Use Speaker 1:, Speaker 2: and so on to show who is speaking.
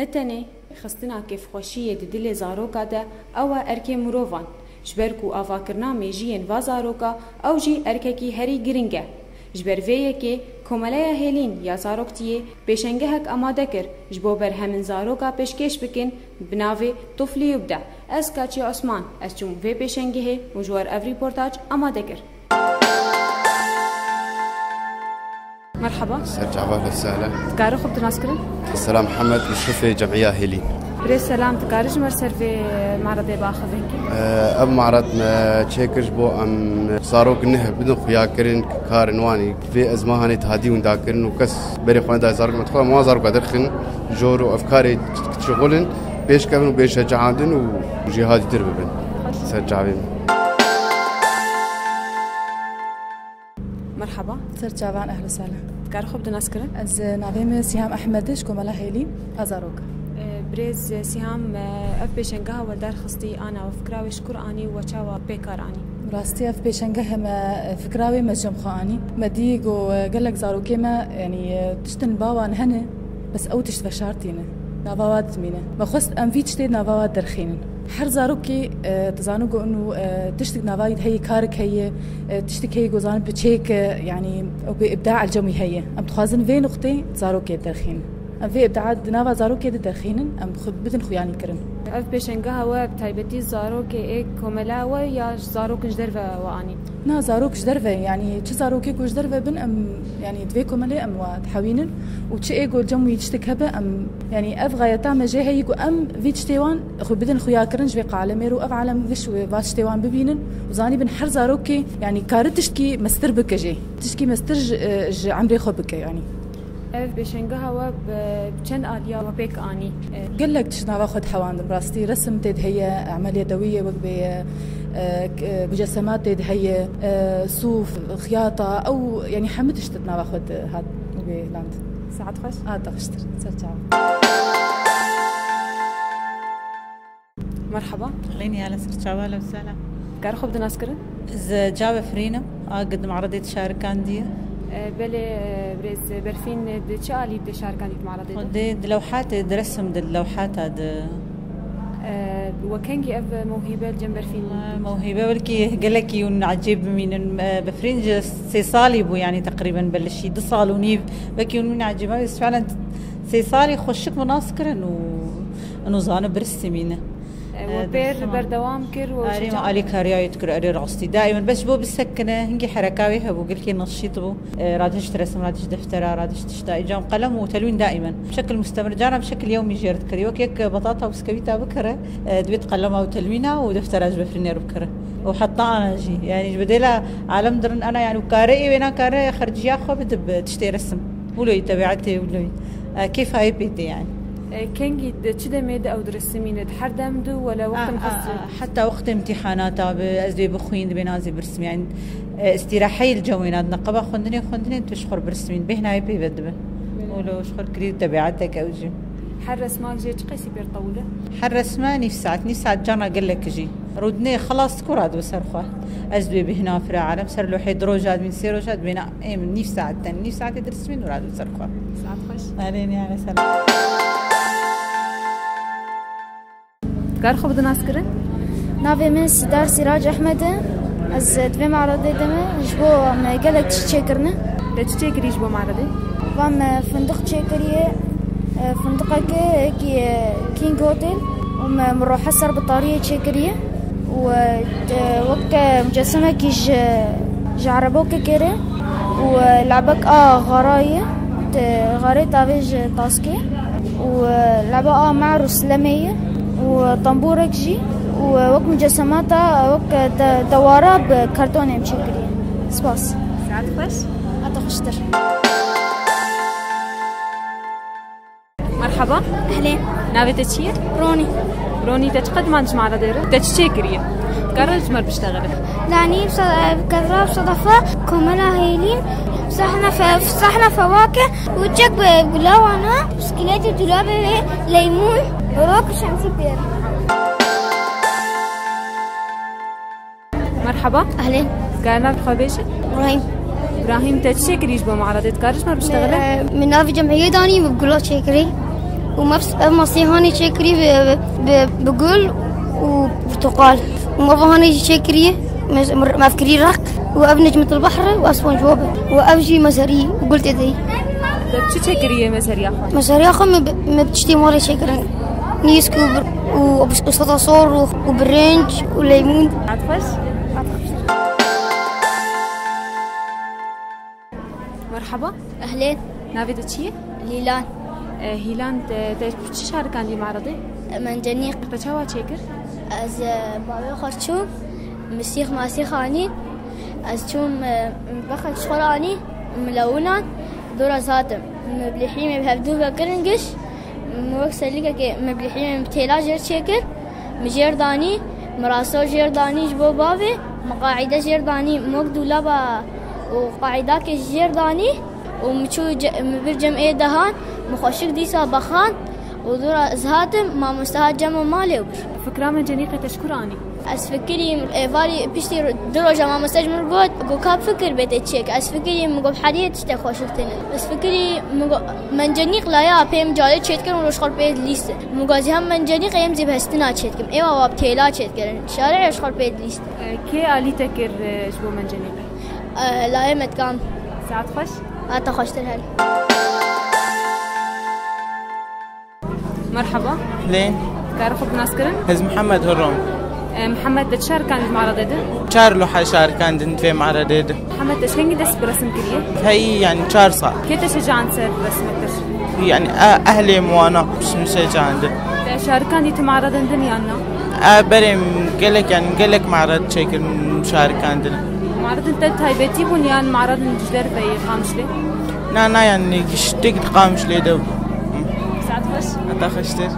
Speaker 1: نتنه خستنا کیف خوشیه دل زاروکا ده او ارکی مروان جبرکو آواکرنا میجین و زاروکا او جی ارککی هری گرینگه جبر ویه که کمالای هلین یا زاروکتیه پیشنگه هک آماده کر جبو بر همین زاروکا پیشکش بکن بناوی طفلی بده از کاچی عثمان از چون وی پیشنگه مجوار اوری پورتاج آماده کر. مرحبا.
Speaker 2: سرجع بالله وسهلا.
Speaker 1: تكارو خب تناسكرن؟
Speaker 2: السلام محمد مشرفي جمعية هيلين.
Speaker 1: بريس سلام تكارج مرسر في معرض باخذ هيك.
Speaker 2: اب معرض ما تشيكرج بو ام صاروك نه بدن خويا كرين كارنواني في ازمه هاني تهدي ونداكرن وكس بري خوان دا زارك مدخل ما زارك درخن جور وافكاري شغلن بيش كمن وبيش جعادن وجهاد دربن. سرجع بين.
Speaker 1: مرحبا.
Speaker 3: سرجع بان اهلا وسهلا.
Speaker 1: تكارو خب تناسكرن؟
Speaker 3: از ناویم سیهام احمدش کوملا هیلی ازاروک.
Speaker 1: بريز سيهام اف بيشنگها ودار خستي انا وفكراوي شكراني وچاوا بيكاراني
Speaker 3: راستي اف بيشنگها ما فكراوي مجم خاني مديق وقالك زاروكي ما يعني تشتن باوان هنا بس او تشت فشارتينا نافاوات مينا ما خست ام في تشتي نافاوات درخين حر زاروكي تزانوكو انه تشتك نافايد هي كارك هي تشتك هي جوزان بتشيك يعني بابداع الجوي هي ام تخازن في نقطه زاروكي درخين ام في ابتعاد نافا زاروكي درخينن ام بدن خوياني كرن
Speaker 1: اف بيشنگها و بتايبتي زاروكي اي كوملا و يا زاروك جدرفه واني
Speaker 3: نا زاروك جدرفه يعني تش زاروكي كو جدرفه بن ام يعني دوي كوملا ام وتحوينن وتش ايغو جموي تشتكهبه ام يعني اف غايتا ما جي هيغو ام في تشتيوان خو بدن خويا كرن جوي قالميرو اف عالم وش واشتيوان ببينن وزاني بن حر زاروكي يعني كارتشكي مستر بكجي تشكي مستر عمري خو بك يعني
Speaker 1: اف بيشنگها و بچن آليا و بيك آني
Speaker 3: قال لك تشنا باخذ حواندم راستي رسم تد هي عملية يدوية وقبي مجسمات تد هي صوف خياطة أو يعني حمد اشتتنا باخذ هاد بلاند
Speaker 1: ساعات خوش؟
Speaker 3: تخشتر سرتشاو.
Speaker 1: مرحبا.
Speaker 4: خليني على سرتشاو اهلا وسهلا.
Speaker 1: كار خب تناسكرن؟
Speaker 4: جابه فرينا اقدم عرضي تشارك عندي.
Speaker 1: بله بريز برفين دشالي دشارك عندي معرض
Speaker 4: دي لوحات درسهم دي اللوحات هذا
Speaker 1: وكانجي اف موهبه جنب برفين
Speaker 4: موهبه ولكي قالك يون عجيب من بفرنج سيصالي بو يعني تقريبا بلشي دصال ونيف بكي من عجيبه بس فعلا سيصالي خشك مناسكر انه زانه برسمينه
Speaker 1: وبير بردوام كر
Speaker 4: وشجع علي كاريا يذكر أري راسي دائما بس بو بالسكنة هنجي حركاوي هبو قلت لي نشيط بو رادش ترسم رادش دفترة رادش تشتاق جام قلم وتلوين دائما بشكل مستمر جانا بشكل يومي جيرت كريو كيك بطاطا وسكويتا بكرة دويت قلمها وتلوينها ودفترة جب فرنير بكرة وحطها أنا جي يعني بديلا عالم درن أنا يعني وكاري وينا كاري خرج ياخو بدب تشتي رسم ولوي تبعتي ولوي كيف هاي بيتي يعني
Speaker 1: كنجي تشدا ميد او درسمين حر دمدو ولا وقت مخصص
Speaker 4: حتى وقت امتحاناتها بازدي بخوين بنازي برسم يعني استراحي الجوينات نقبه خندني تشخر برسمين بهنا هاي بيبدبه ولو شخر كريد تبعتك او جي
Speaker 1: حر رسماك جي قيسي بير طوله
Speaker 4: حر رسمه نفسات جانا قال لك جي رودني خلاص كراد وسرخه ازدي بهنا في العالم سر له حيد روجات من سيروجات بنا اي من نفسات تدرسمين وراد وسرخه
Speaker 1: ساعات خوش
Speaker 4: عليني على سلام.
Speaker 1: كار خب دناسكرن؟
Speaker 5: نافي من سدار سراج أحمد از دوی معرضی دمه جبو ام گلک تشکرنه
Speaker 1: تشکری جبو معرضی
Speaker 5: وام فندق تشکریه فندقه کی كينج هوتيل وم مروحه سر بطاريه تشكريه ووك مجسمه كيج جعربوك كيره ولعبك غرايه غاري تافيج تاسكي ولعبه مع رسلميه وطنبورك جي ووك مجسماتها وك دواره بكرتون مشكريه سباس
Speaker 1: ساعات خوش
Speaker 5: اتخشتر.
Speaker 1: مرحبا
Speaker 5: اهلين
Speaker 1: نافي تشير روني تتقدم عن معرض تشكريه قررت مر بشتغل
Speaker 5: لاني كذا بصدفه كملا هيلين صحنا فواكه وجك بلوانا بسكليت دولاب ليمون وروك شمسي بير.
Speaker 1: مرحبا
Speaker 5: اهلين
Speaker 1: كان خبيشه
Speaker 5: ابراهيم
Speaker 1: تشكريش بمعرض تكارش مر بشتغل
Speaker 5: من نافي جمعيه داني بقولات شكري ومصي هاني شكري بقول وبرتقال، ومرة هاني شكري مفكري رق، وأب نجمة البحر وأسبونج بوب، وأبجي مزري وقلت ذي.
Speaker 1: شو شكرية مزري أخو؟
Speaker 5: مزري أخو ما بتشتي موري شكرا نيسكو وصوصور وبرنج وليمون.
Speaker 1: عطفش؟ مرحبا.
Speaker 5: أهلين.
Speaker 1: نافذة شيء؟
Speaker 5: ليلان.
Speaker 1: هيلان تشي شارك عندي معرضي؟
Speaker 5: منجنيق.
Speaker 1: تشاوا شكر؟
Speaker 5: از بابا خرچوم مسيخ ماسيخاني از چوم بخل شخراني ملونان دور زاتم مبلحيم بهبدو كرنجش موكسليكا كي مبلحيم بتيلا جير شكل مجيرداني مراسو جيرداني جبو بابي مقاعدة جيرداني موك دولابا وقاعدة كي جيرداني ومشو مبرجم ايه دهان مخشك ديسا بخان ودورا زهاتم ما مستهاد جمع مالي وبر.
Speaker 1: فكرة منجنيقة تشكراني. أسفكري فاري بيشتي دروجة ما مستجمر قد كاب فكر بيتشيك. أسفكري مقب حديد تشتي خوشكتني. أسفكري منجنيق لا يا بيم جالي تشيتكن وروش خال بيد ليست. مقازي هم منجنيق يمزي بهستنا تشيتكن. إيوا وابتيلا تشيتكن. شارع يروش خال بيد ليست. كي آلي تكر شبو منجنيق؟ لا يمت كام. ساعات خوش؟ خوشتر هل. مرحبا.
Speaker 6: لين؟
Speaker 1: تعرفوا بناسكرن؟
Speaker 6: هز محمد هروم.
Speaker 1: محمد تشارك عند المعرض ده؟
Speaker 6: شارلو حشارك عند في معرض ده.
Speaker 1: محمد تشهنجي دس برسم كريه؟
Speaker 6: هي يعني شار صار.
Speaker 1: كيف تشجع عن سر رسمك؟
Speaker 6: يعني أهلي وانا مش مشجع عنده.
Speaker 1: شارك عندي معرض عندنا أنا؟
Speaker 6: بريم قالك معرض شكل مشارك عندنا.
Speaker 1: معرض انت هاي بيتي بنيان معرض الجدار في قامشلي؟
Speaker 6: لا يعني اشتقت قامشلي ده.
Speaker 1: ساعات خوش؟
Speaker 6: أتا خوشتر.